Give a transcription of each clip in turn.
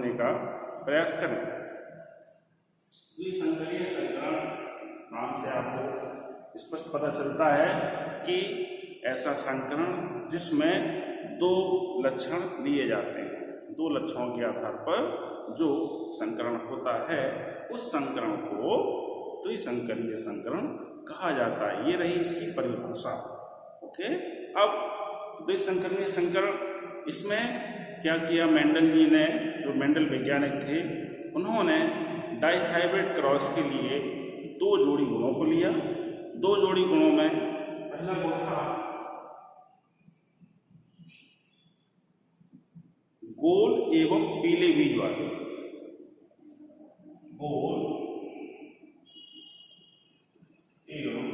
समझने का प्रयास करें। द्विसंकरीय संकरण नाम से आपको स्पष्ट पता चलता है कि ऐसा संकरण जिसमें दो लक्षण लिए जाते हैं, दो लक्षणों के आधार पर जो संकरण होता है उस संकरण को द्विसंकरीय संकरण कहा जाता है। ये रही इसकी परिभाषा। ओके, अब द्विसंकरीय संकरण इसमें क्या किया मेंडल जी ने, जो मेंडल वैज्ञानिक थे, उन्होंने डाइहाइब्रिड क्रॉस के लिए दो जोड़ी गुणों को लिया। दो जोड़ी गुणों में पहला गुण था गोल एवं पीले बीज वाले, गोल एवं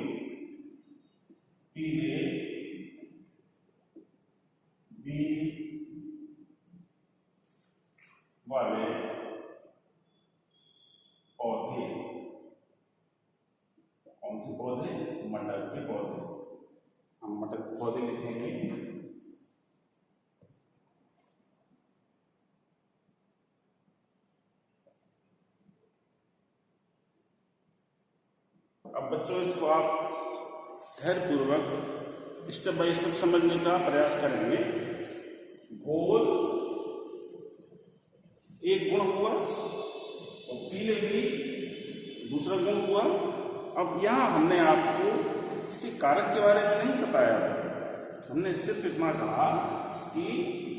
पीले बीज वाले पौधे। कौन से पौधे? मटर के पौधे। हम मटर के पौधे लिखेंगे। अब बच्चों इसको आप धैर्यपूर्वक स्टेप बाय स्टेप समझने का प्रयास करेंगे। गोल एक गुण हुआ और पीले भी दूसरा गुण हुआ। अब यहाँ हमने आपको इसके कारक के बारे में नहीं बताया था, हमने सिर्फ इतना कहा कि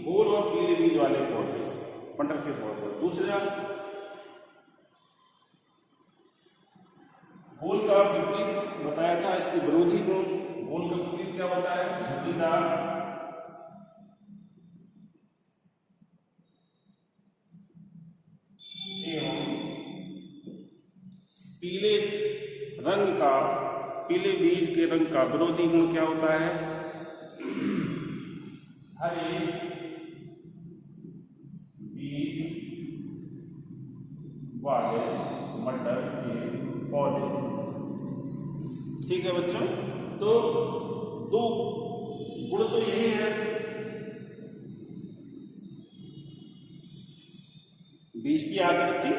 गोल और पीले बीज वाले पौधे, मटर के पौधे। दूसरा गोल का विपरीत बताया था, इसके विरोधी गुण। गोल का विपरीत क्या बताया? झुर्रीदार एवं पीले रंग का, पीले बीज के रंग का विरोधी गुण क्या होता है? हरे बीज वाले मटर के पौधे। ठीक है बच्चों, तो दो गुण तो यही है, बीज की आकृति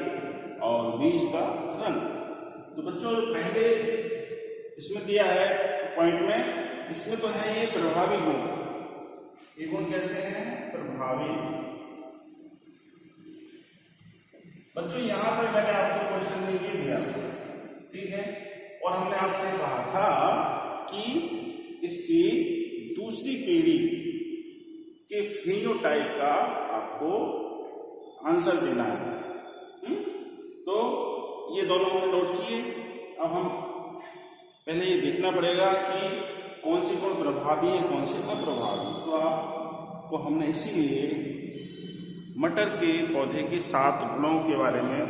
और बीज का रंग। तो बच्चों पहले इसमें दिया है पॉइंट में, इसमें तो है ये प्रभावी गुण। ये गुण कैसे हैं? प्रभावी। बच्चों यहां तक मैंने आपको क्वेश्चन में ये दिया, ठीक है, और हमने आपसे कहा था कि इसकी दूसरी पीढ़ी के फेनोटाइप का आपको आंसर देना है। तो ये दोनों हमने नोट किए। अब हम पहले ये देखना पड़ेगा कि कौन से गुण प्रभावी है, कौन से अप्रभावी। तो आपको हमने इसीलिए मटर के पौधे के 7 गुणों के बारे में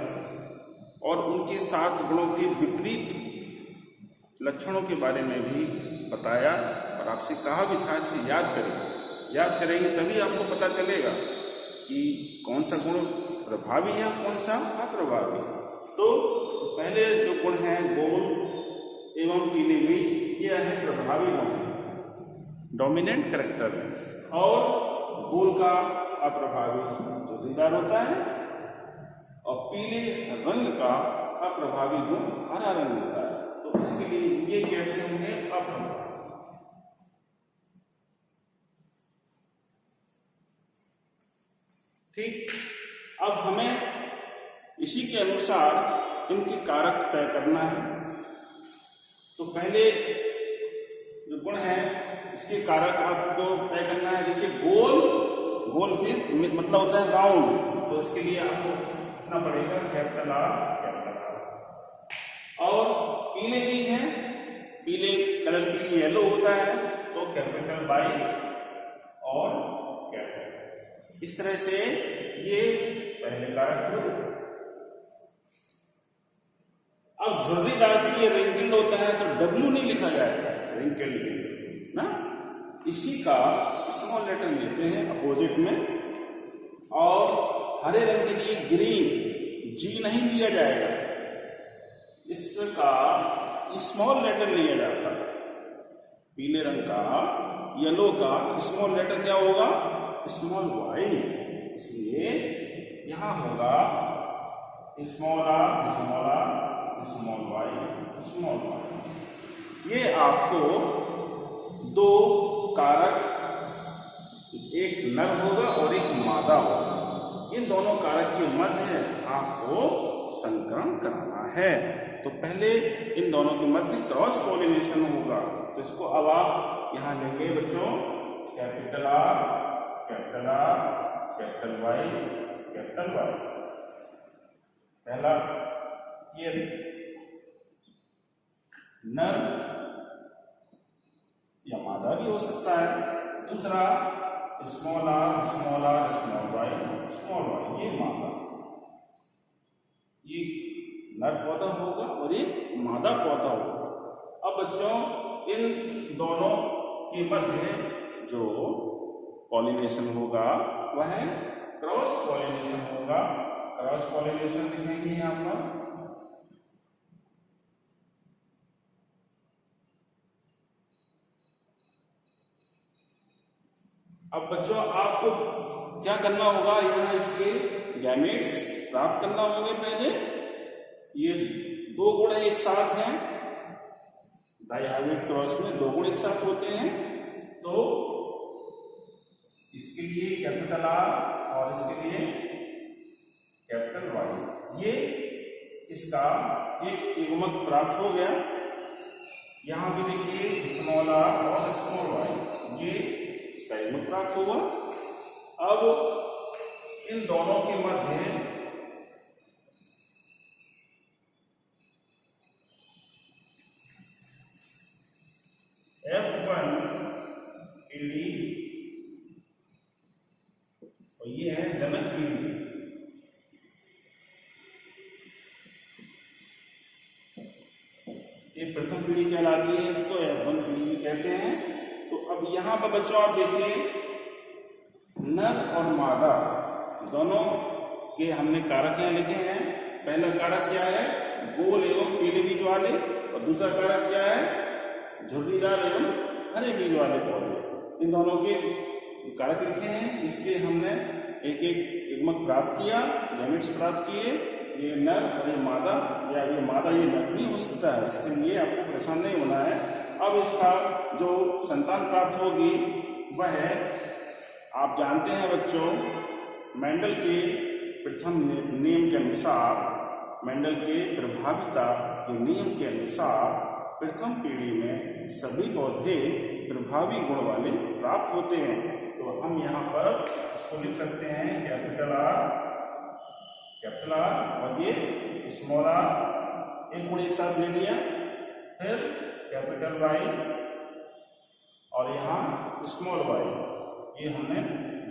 और उनके 7 गुणों के विपरीत लक्षणों के बारे में भी बताया और आपसे कहा भी था इसे याद करें। याद करेंगे तभी आपको पता चलेगा कि कौन सा गुण प्रभावी है, कौन सा अप्रभावी। तो पहले जो गुण हैं गोल एवं पीले बीज, ये है प्रभावी गुण, डोमिनेंट कैरेक्टर है। और गोल का अप्रभावी झुर्रीदार होता है और पीले रंग का अप्रभावी गुण हरा रंग होता है। तो उसके लिए ये कैसे होंगे? अप्रभावी। ठीक, अब हमें इसी के अनुसार इनके कारक तय करना है। तो पहले जो गुण है इसके कारक आपको तय करना है। देखिए गोल, गोल फिर मतलब होता है राउंड, तो इसके लिए आपको लिखना पड़ेगा कैपिटल R कैपिटल R। और पीले बीज हैं, पीले कलर के लिए येलो होता है, तो कैपिटल Y और कैपिटल। इस तरह से ये पहले कारक हुए। अब झुर्रीदार के लिए रिंकल्ड होता है तो W नहीं लिखा जाएगा, रिंकल्ड ना। इसी का स्मॉल लेटर लेते हैं अपोजिट में। और हरे रंग के लिए ग्रीन G नहीं लिया जाएगा, इसका स्मॉल लेटर लिया जाता है। पीले रंग का, येलो का स्मॉल लेटर क्या होगा? Small Y। इसलिए यहाँ होगा स्मॉल आर स्मॉल वाई। ये आपको दो कारक, एक नर होगा और एक मादा होगा, इन दोनों कारक के मध्य आपको संकरण कराना है। तो पहले इन दोनों के मध्य क्रॉस पॉलिनेशन होगा। तो इसको अब आप यहां लेंगे बच्चों, capital R capital Y capital Y. पहला ये नर या मादा भी हो सकता है। दूसरा स्मॉल आर स्मॉल वाई, ये मादा, ये नर पौधा होगा और ये मादा पौधा होगा। अब बच्चों इन दोनों के मध्य जो पॉलिनेशन होगा वह क्रॉस पॉलिनेशन होगा। क्रॉस पॉलिनेशन लिखेंगे यहाँ पर। अब बच्चों आपको क्या करना होगा, यहाँ इसके गैमेट्स प्राप्त करना होंगे। पहले ये दो गुण एक साथ हैं, डाइहाइब्रिड क्रॉस में दो गुण एक साथ होते हैं। तो इसके लिए कैपिटल आर और इसके लिए कैपिटल वाई, ये इसका एक युग्मक प्राप्त हो गया। यहां भी देखिए स्मॉल आर और स्मॉल वाई, ये इसका युग्मक प्राप्त हुआ। अब इन दोनों के मध्य F1 पीढ़ी और ये है जनक पीढ़ी। ये प्रथम पीढ़ी कहलाती है, इसको F1 पीढ़ी भी कहते हैं। तो अब यहां पर बच्चों आप देखिए, नर और मादा दोनों के हमने कारक यहां लिखे हैं। पहला कारक क्या है, गोल एवं पीले बीज वाले, और दूसरा कारक क्या है, झुर्रीदार एवं हरे बीज वाले पौधे। इन दोनों के कारक लिखे हैं, इसके हमने एक एक युग्मक प्राप्त किया, गैमेट्स प्राप्त किए। ये नर और ये मादा, या ये मादा ये नर भी हो सकता है, इसके लिए आपको परेशान नहीं होना है। अब इसका जो संतान प्राप्त होगी वह आप जानते हैं बच्चों, मेंडल के प्रथम नियम के अनुसार, मेंडल के प्रभाविता के नियम के अनुसार प्रथम पीढ़ी में सभी पौधे प्रभावी गुण वाले प्राप्त होते हैं। तो हम यहाँ पर इसको लिख सकते हैं कैपिटल आर और ये स्मॉल आर, एक गुण एक साथ ले लिया। फिर कैपिटल वाई और यहाँ स्मॉल वाई, ये हमने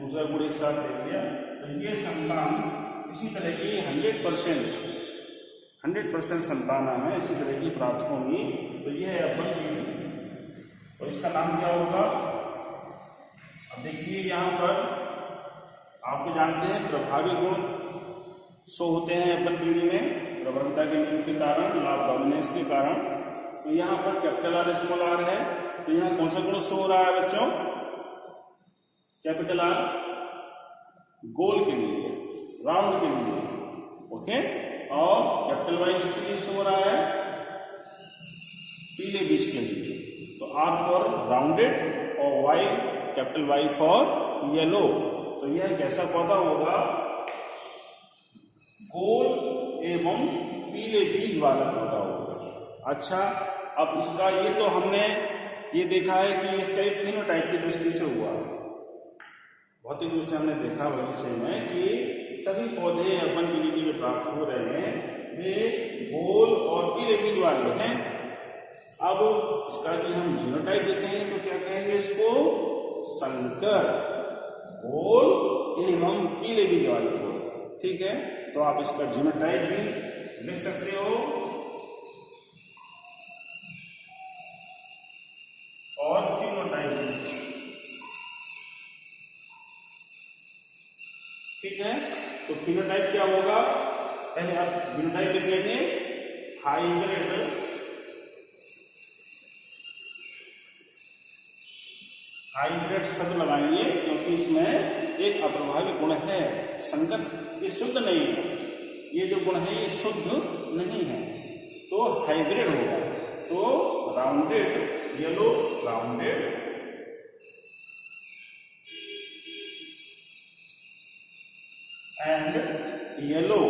दूसरा गुण एक साथ ले लिया। तो ये संतान इसी तरह की 100% संतान हमें इसी तरह की प्राप्त होंगी। तो ये है F1 पीढ़ी, और इसका नाम क्या होगा। अब देखिए यहाँ पर आपको जानते हैं प्रभावी गुण शो होते हैं F1 पीढ़ी में, प्रबलता के नियम के कारण, लाभ डोमिनेंस के कारण। तो यहाँ पर कैपिटल आर स्मॉल आर है, तो यहाँ कौन सा गुण शो हो रहा है बच्चों, कैपिटल आर गोल के लिए, राउंड के लिए, ओके। और कैपिटल वाई किसके लिए शो हो रहा है, पीले बीज के लिए। तो आर फॉर राउंडेड और Y, capital Y for yellow. तो यह कैसा पौधा होगा, गोल एवं पीले बीज वाला पौधा होगा। अच्छा, अब इसका ये तो हमने ये देखा है कि इसका एक फिनोटाइप की दृष्टि से हुआ, भौतिक रूप से हमने देखा विषय में कि सभी पौधे F1 पीढ़ी के जो प्राप्त हो रहे हैं वे गोल और पीले बीज वाले हैं। अब इसका यदि हम जीनोटाइप देखेंगे तो क्या कहेंगे इसको, संकर गोल एवं पीले बीज वाले पौधे, ठीक है। तो आप इसका जीनोटाइप भी लिख सकते हो और फिनोटाइप भी, ठीक है। तो फिनोटाइप क्या होगा, पहले आप फिनोटाइप लिख लेंगे, हाइब्रिड शब्द लगाएंगे क्योंकि इसमें एक अप्रभावी गुण है। संकर ये शुद्ध नहीं है, ये जो गुण है ये शुद्ध नहीं है, तो हाइब्रिड होगा। तो rounded yellow, rounded and yellow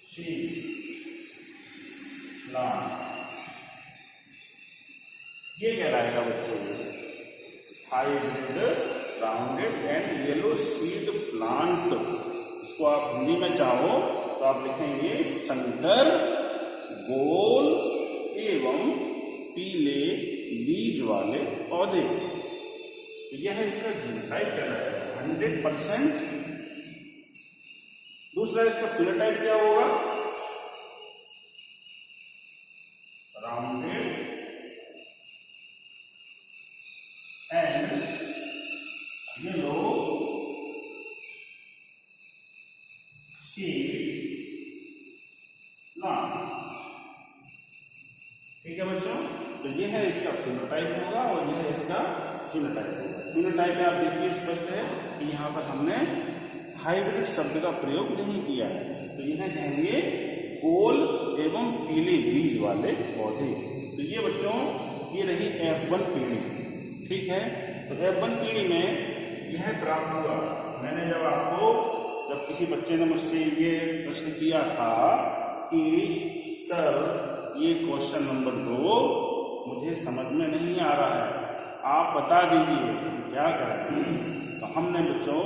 seed plant, ये कहलाएगा बच्चों hybrid rounded and yellow seed plant. इसको आप हिंदी में चाहो तो आप लिखेंगे संकर गोल एवं पीले बीज वाले पौधे। तो यह इसका जीनोटाइप कहलाएगा 100%। दूसरा इसका फिनोटाइप क्या होगा? Rounded and yellow seed plant. ठीक है बच्चों, तो ये है इसका फिनोटाइप होगा और यह है इसका जीनोटाइप होगा। फिनोटाइप में आप देखिए स्पष्ट है कि यहाँ पर हमने हाइब्रिड शब्द का प्रयोग नहीं किया है, तो यह कहेंगे गोल एवं पीले बीज वाले पौधे। तो ये बच्चों ये रही F1 पीढ़ी। ठीक है, तो F1 पीढ़ी में यह प्राप्त हुआ। मैंने जब किसी बच्चे ने मुझसे ये प्रश्न किया था कि सर ये क्वेश्चन नंबर 2 मुझे समझ में नहीं आ रहा है, आप बता दीजिए क्या करें। तो हमने बच्चों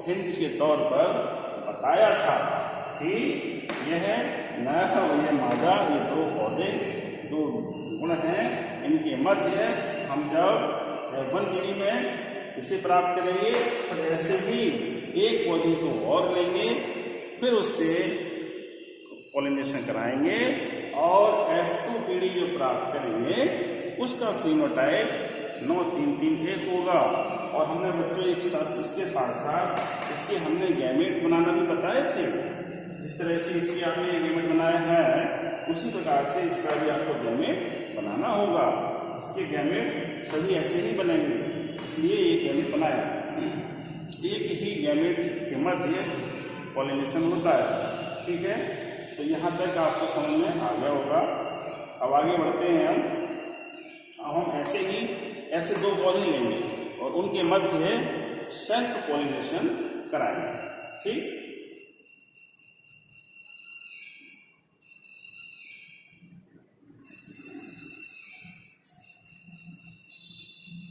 हिंट के तौर पर बताया था कि यह नर और यह मादा, ये 2 पौधे जो गुण हैं इनके मध्य हम जब F1 पीढ़ी में इसे प्राप्त करेंगे तो ऐसे ही एक पौधे को और लेंगे, फिर उससे पॉलिनेशन कराएंगे और F2 पीढ़ी जो प्राप्त करेंगे उसका फिनोटाइप 9-3-3-1 होगा। और हमने बच्चों एक साथ इसके साथ साथ इसके हमने गैमेट बनाना भी बताए थे। जिस तरह से इसकी आपने गैमेट बनाया है उसी प्रकार से इसका भी आपको गैमेट बनाना होगा। इसके गैमेट सभी ऐसे ही बनेंगे, इसलिए ये गैमेट बनाया। एक ही गैमेट के मध्य पॉलिनेशन होता है। ठीक है, तो यहाँ तक आपको समझ में आ गया होगा। अब आगे बढ़ते हैं हम ऐसे 2 पौधे लेंगे और उनके मध्य सेल्फ पॉलिनेशन कराएंगे। ठीक,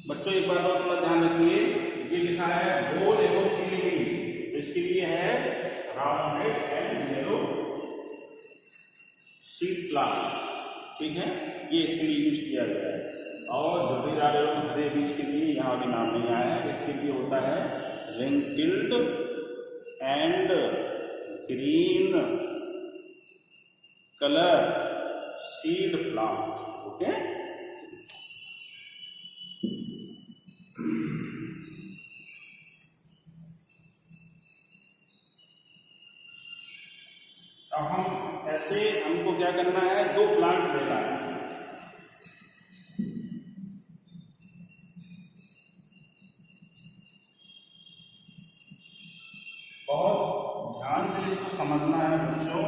बच्चों एक बात और थोड़ा ध्यान रखिए, ये लिखा है गोल एवं पीली बीज, तो इसके लिए है rounded and yellow seed plant. ठीक है, ये इसके लिए यूज किया गया है। और झुर्रीदार एवं हरे बीज के लिए यहाँ अभी नाम नहीं आया है, इसके लिए होता है wrinkled and green colour seed plant. Okay, अब हम ऐसे हमको क्या करना है, 2 प्लांट लेना है। बहुत ध्यान से इसको समझना है बच्चों,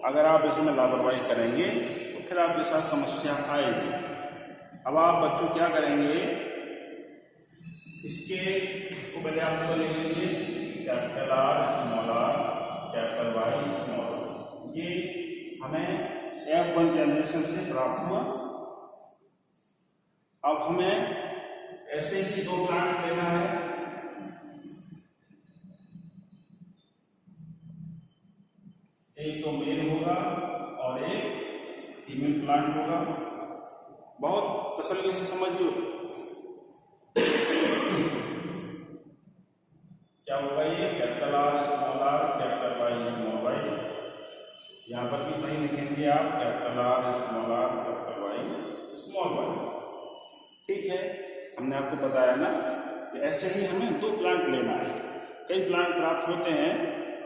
अगर आप इसमें लापरवाही करेंगे तो फिर आपके साथ समस्या आएगी। अब आप बच्चों क्या करेंगे, इसको पहले आपको ले लीजिए capital R small r capital Y small r। ये हमें F1 जनरेशन से प्राप्त हुआ। अब हमें ऐसे ही 2 प्लांट लेना है। एक तो मेल होगा और एक फीमेल प्लांट होगा। बहुत तसल्ली से समझिए क्या होगा। ये capital R small r capital Y small y, यहाँ पर भी वही लिखेंगे आप capital R small r capital Y small y। ठीक है, हमने आपको बताया ना कि ऐसे ही हमें 2 प्लांट लेना है। कई प्लांट प्राप्त होते हैं,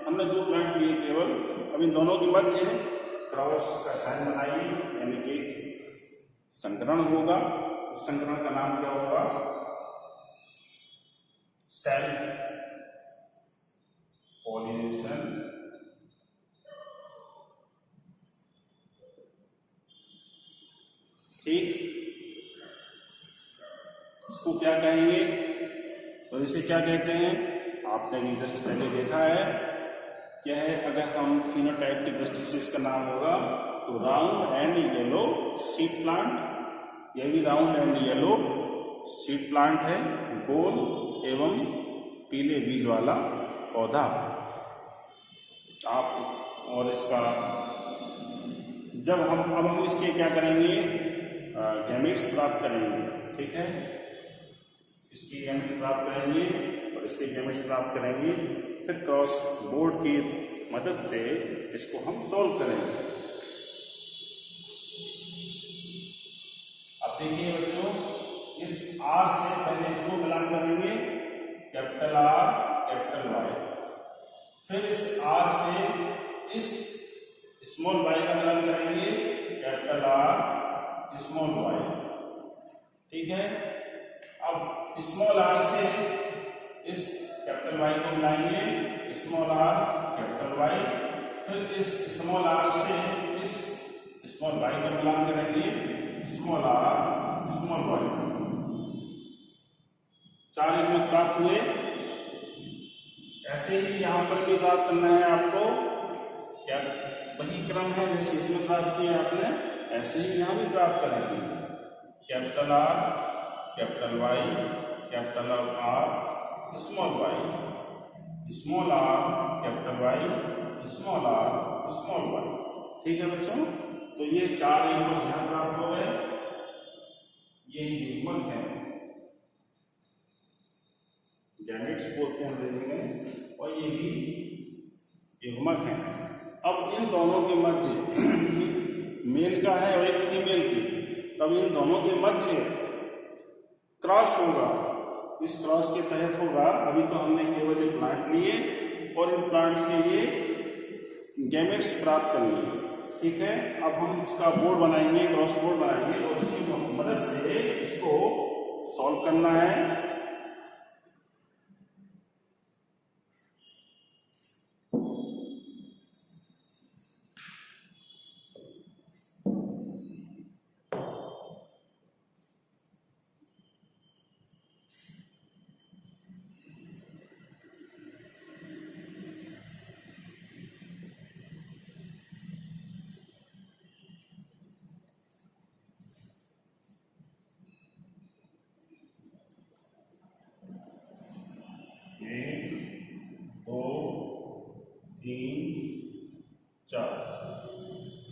हमने 2 प्लांट लिए केवल। अब इन दोनों के मध्य क्रॉस का साइन बनाइए, यानी कि संकरण होगा। संक्रमण का नाम क्या होगा? Self pollination. ठीक, इसको क्या कहेंगे? तो इसे क्या कहते हैं? आपने भी जस्ट पहले देखा है क्या है? अगर हम फिनोटाइप की दृष्टि से इसका नाम होगा तो round and yellow seed plant. यह भी round and yellow seed plant है, गोल एवं पीले बीज वाला पौधा। आप और इसका जब हम इसके क्या करेंगे? गैमेट्स प्राप्त करेंगे। ठीक है, इसकी गैमेट्स प्राप्त करेंगे और इसके गैमेट्स प्राप्त करेंगे, फिर क्रॉस बोर्ड की मदद से इसको हम सॉल्व करेंगे। अब देखिए बच्चों, इस R से पहले इसको मिलान करेंगे, कैपिटल R कैपिटल Y, फिर इस R से इस स्मॉल y का मिलान करेंगे, कैपिटल R स्मॉल y। ठीक है, अब स्मॉल r से इस कैपिटल Y को मिलाएंगे, स्मॉल r कैपिटल Y, फिर इस स्मॉल r से इस स्मॉल y का मिलान करेंगे, स्मॉल r स्मॉल y। 4 युग्मक प्राप्त हुए। ऐसे ही यहां पर भी प्राप्त करना है आपको। क्या वही क्रम है जैसे इसमें प्राप्त किया आपने, ऐसे ही यहां भी प्राप्त करेंगे, capital R capital Y capital R small y, small r capital Y small r small y। ठीक है बच्चों, तो ये 4 युग्मक यहां प्राप्त हो गए। ये युग्मक है, गैमेट्स बोलते हैं अंग्रेजी में, और ये भी युग्मक है। अब इन दोनों के मध्य मेल का है और एक फीमेल की, तब इन दोनों के मध्य क्रॉस होगा। इस क्रॉस के तहत होगा। अभी तो हमने केवल एक प्लांट लिए और इन प्लांट से ये गैमेट्स प्राप्त कर लिए। ठीक है, अब हम इसका बोर्ड बनाएंगे, क्रॉस बोर्ड बनाएंगे और इसकी मदद से इसको सॉल्व करना है।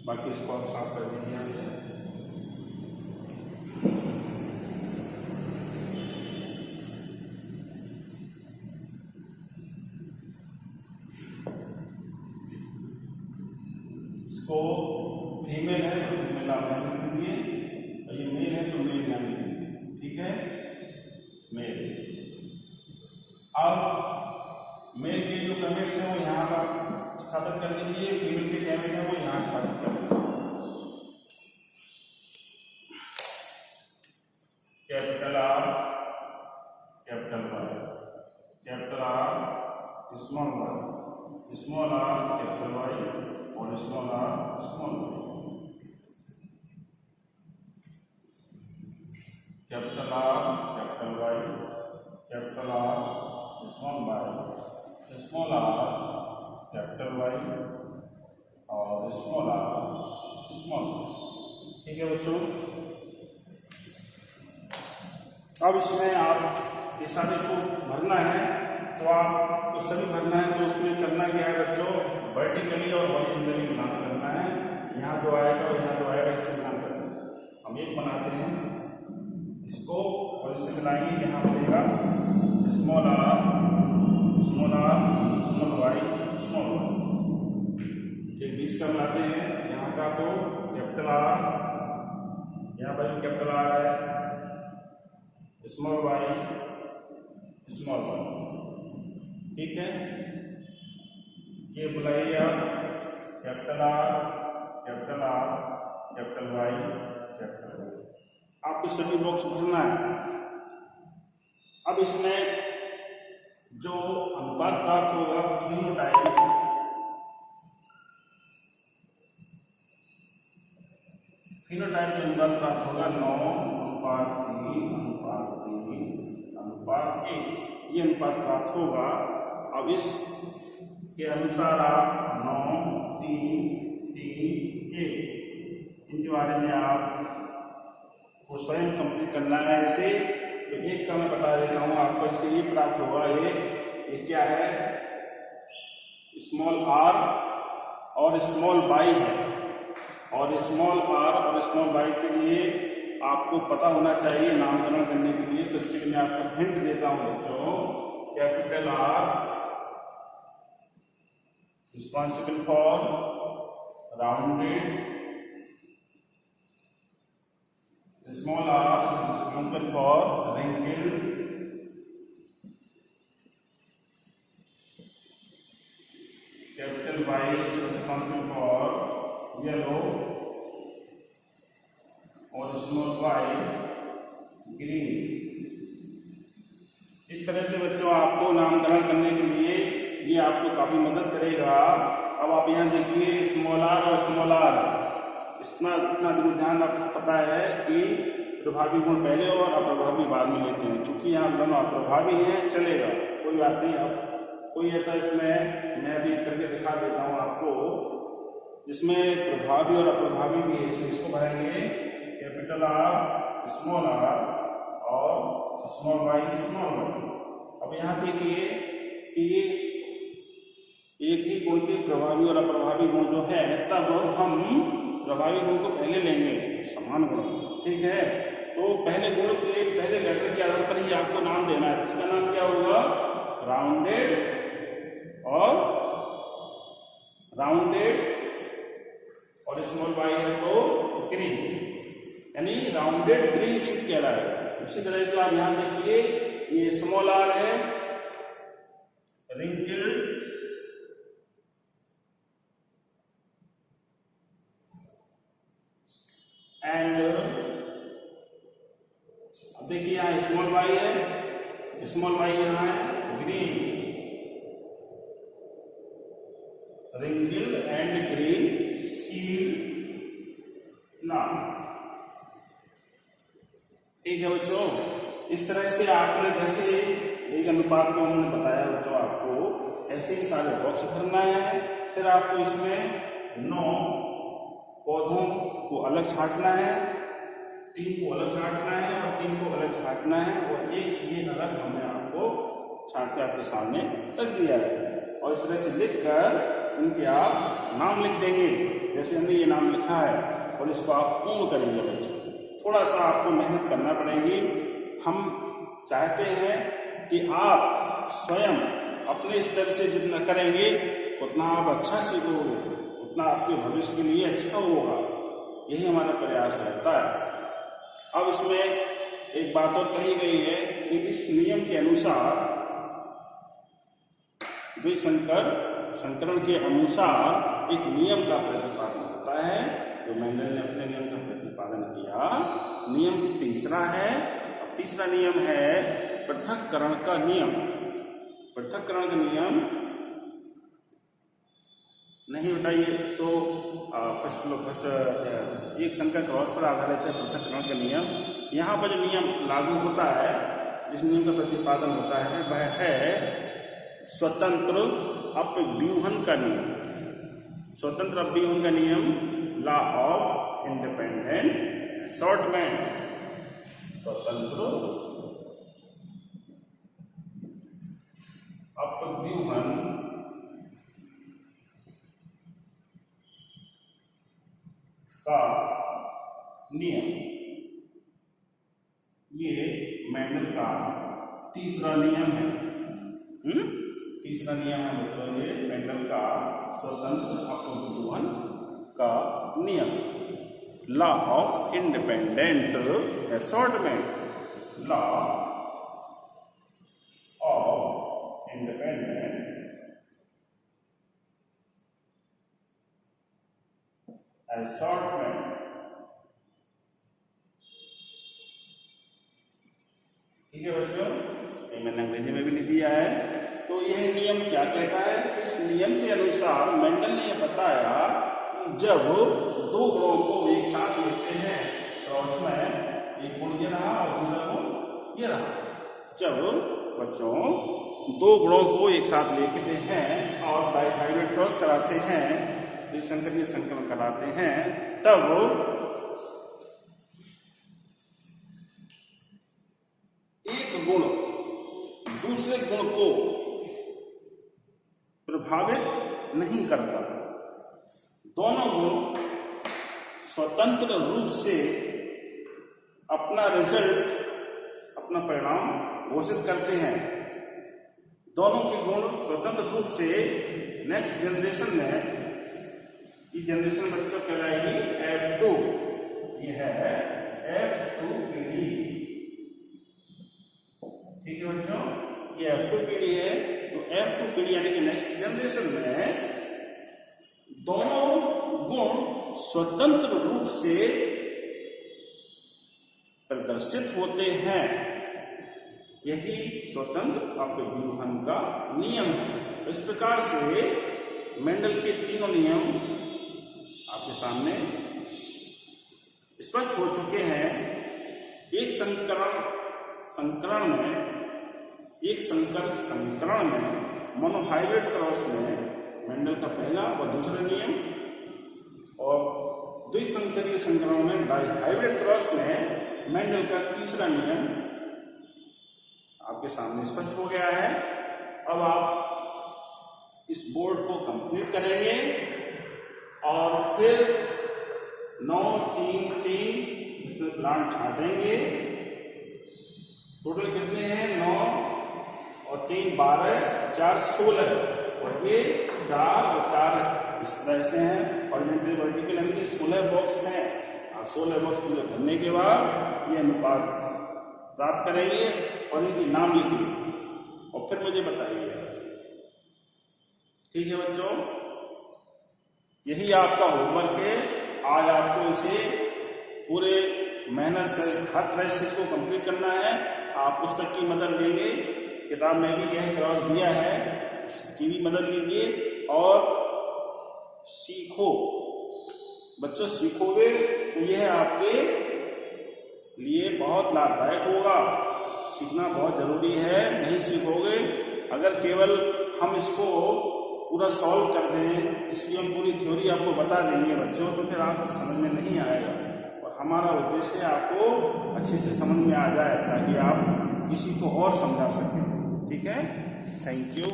बाकी इसको आप साफ कर दीजिए यहाँ से। इसको फीमेल है तो फीमेल आप यहाँ लिख दीजिए, और ये मेल है तो मेल यहाँ लिख दीजिए। ठीक है, मेल। अब मेल के जो गैमेट्स हैं वो यहाँ का स्थापित कर दीजिए, फीमेल के गैमेट है वो यहाँ स्थापित कर दीजिए। Capital R capital Y, capital R small y, small r capital Y और small r small y। Capital R capital Y, capital R small y, small r capital Y और स्मॉल r स्मॉल। ठीक है बच्चों, अब इसमें आप इस सारे को भरना है, तो आपको सभी भरना है। तो उसमें करना क्या है बच्चों, वर्टिकली और हॉरिजॉन्टली मिलान करना है। यहाँ जो आएगा और यहाँ जो आएगा इससे मिलान करना है। हम एक बनाते हैं इसको और इससे मिलाएंगे। यहाँ मिलेगा small r small y small y। एक बीच का मिलाते हैं, यहाँ का तो कैपिटल R, यहाँ पर भी कैपिटल R है, स्मॉल y स्मॉल y। ठीक है, ये बुलाइए आप capital R capital Y capital Y। आपको सभी बॉक्स भरना है। अब इसमें जो अनुपात प्राप्त होगा फिनोटाइप के अनुपात प्राप्त होगा 9:3:3:1 ये अनुपात प्राप्त होगा। अब इस के अनुसार आप 9:3:3:1 इनके बारे में आप को स्वयं कंप्लीट करना है। ऐसे तो एक का मैं बता देता हूँ आपको, ऐसे ये प्राप्त होगा। ये क्या है, स्मॉल आर और स्मॉल वाई है। और स्मॉल आर और स्मॉल वाई के लिए आपको पता होना चाहिए नामकरण करने के लिए। तो इसके लिए मैं आपको हिंट देता हूँ बच्चों। Capital are responsible for rounded, small r responsible for wrinkled, capital Y is responsible for yellow और small y green। इस तरह से बच्चों आपको नामकरण करने के लिए ये आपको काफी मदद करेगा। अब आप यहाँ देखिए स्मॉल आर और स्मॉल आर, इतना ध्यान आपको पता है कि प्रभावी गुण पहले और अप्रभावी बाद में लेते हैं। चूंकि यहाँ दोनों अप्रभावी हैं, चलेगा, कोई बात नहीं। अब कोई ऐसा इसमें मैं भी करके दिखा देता हूँ आपको जिसमें प्रभावी और अप्रभावी भी है। इसको भरेंगे कैपिटल आर स्मॉल आर और स्मॉल वाई स्मॉल वाई। अब यहाँ देखिए कि एक ही गुण के प्रभावी और अप्रभावी गुण जो है, तब हम प्रभावी गुण को पहले लेंगे, समान गुण, ठीक है। तो पहले गुण के पहले लेटर के आधार पर ही आपको नाम देना है। इसका नाम क्या होगा, राउंडेड और स्मॉल वाई है तो ग्रीन, यानी राउंडेड ग्रीन शीट कह रहा है। इसी तरह से आप यहां देखिए ये स्मॉल आर है रिंकल्ड एंड देखिए यहाँ स्मॉल वाई है, स्मॉल वाई यहाँ है green, wrinkled and green shield नाम, ठीक है बच्चों। इस तरह से आपने जैसे एक अनुपात को हमने बताया बच्चों आपको, ऐसे ही सारे बॉक्स भरना है। फिर आपको इसमें 9 पौधों को अलग छांटना है, 3 को अलग छांटना है और 3 को अलग छांटना है, और एक ये अलग हमने आपको छांट के आपके सामने रख दिया है। और इस तरह से लिखकर इनके आप नाम लिख देंगे, जैसे हमने ये नाम लिखा है, और इसको आप पूर्ण करेंगे बच्चों। थोड़ा सा आपको मेहनत करना पड़ेगी। हम चाहते हैं कि आप स्वयं अपने स्तर से जितना करेंगे उतना आप अच्छा सीखोगे, उतना आपके भविष्य के लिए अच्छा होगा, यही हमारा प्रयास रहता है। अब इसमें एक बात और कही गई है कि इस नियम के अनुसार संकरण के अनुसार एक नियम का प्रतिपादन होता है, जो मेंडल ने अपने नियम का प्रतिपादन किया। नियम तीसरा है, तीसरा नियम है पृथक्करण का नियम। पृथक्करण का नियम नहीं बताइए तो फर्स्ट एक संकर क्रॉस पर आधारित है पृथक्करण का नियम। यहाँ पर जो नियम लागू होता है, जिस नियम का प्रतिपादन होता है, वह है स्वतंत्र अपव्यूहन का नियम। स्वतंत्र अपव्यूहन का नियम, लॉ ऑफ इंडिपेंडेंट असॉर्टमेंट। स्वतंत्र अपव्यूहन का नियम, ये मेंडल का तीसरा नियम है। तीसरा नियम है बच्चों ये मेंडल का स्वतंत्र अपव्यूहन का नियम, law of independent assortment. Law of independent assortment में भी नहीं दिया है। तो यह नियम क्या कहता है? इस नियम के अनुसार मेंडल ने यह बताया कि जब दो गुणों को एक साथ लेते हैं क्रॉस में, एक गुण ये रहा और दूसरा गुण ये रहा, जब बच्चों दो गुणों को एक साथ लेते हैं और हाइब्रिड क्रॉस कराते हैं, संकरीय संकरण कराते हैं, तब एक गुण दूसरे गुण को प्रभावित नहीं करता। दोनों गुण स्वतंत्र रूप से अपना रिजल्ट, अपना परिणाम घोषित करते हैं। दोनों के गुण स्वतंत्र रूप से नेक्स्ट जनरेशन में, ये जनरेशन बच्चों कहलाएगी F2, ये है F2 पीढ़ी। ठीक है बच्चों, ये F2 पीढ़ी है। तो F2 पीढ़ी यानी कि नेक्स्ट जनरेशन में दोनों गुण स्वतंत्र रूप से प्रदर्शित होते हैं। यही स्वतंत्र अपव्यूहन का नियम है। तो इस प्रकार से मेंडल के तीनों नियम आपके सामने स्पष्ट हो चुके हैं। एक संकरण में मोनोहाइब्रिड क्रॉस में मेंडल का पहला और दूसरा नियम, और द्विसंकरीय संकरण में डाइहाइब्रिड क्रॉस में मेंडल का तीसरा नियम आपके सामने स्पष्ट हो गया है। अब आप इस बोर्ड को कंप्लीट करेंगे और फिर 9-3-3 इसमें प्लांट छाटेंगे। टोटल कितने हैं? 9 और 3 12, 4 16, और ये 4 और 4 इस तरह से हैं। हॉरिजॉन्टल वर्टिकल यानी कि 16 बॉक्स हैं। और 16 बॉक्स पूरे भरने के बाद ये अनुपात प्राप्त करेंगे और इनके नाम लिखिए और फिर मुझे बताइए। ठीक है बच्चों, यही आपका होमवर्क है। आज आपको इसे पूरे मेहनत से हर तरह से इसको कंप्लीट करना है। आप पुस्तक की मदद लेंगे, किताब में भी यह क्रॉस दिया है, उसकी भी मदद लीजिए और सीखो। बच्चों सीखोगे तो यह आपके लिए बहुत लाभदायक होगा। सीखना बहुत जरूरी है। नहीं सीखोगे, अगर केवल हम इसको पूरा सॉल्व कर दें, इसकी हम पूरी थ्योरी आपको बता देंगे बच्चों, तो फिर आपको समझ में नहीं आएगा। और हमारा उद्देश्य आपको अच्छे से समझ में आ जाए ताकि आप किसी को और समझा सकें। ठीक है, थैंक यू।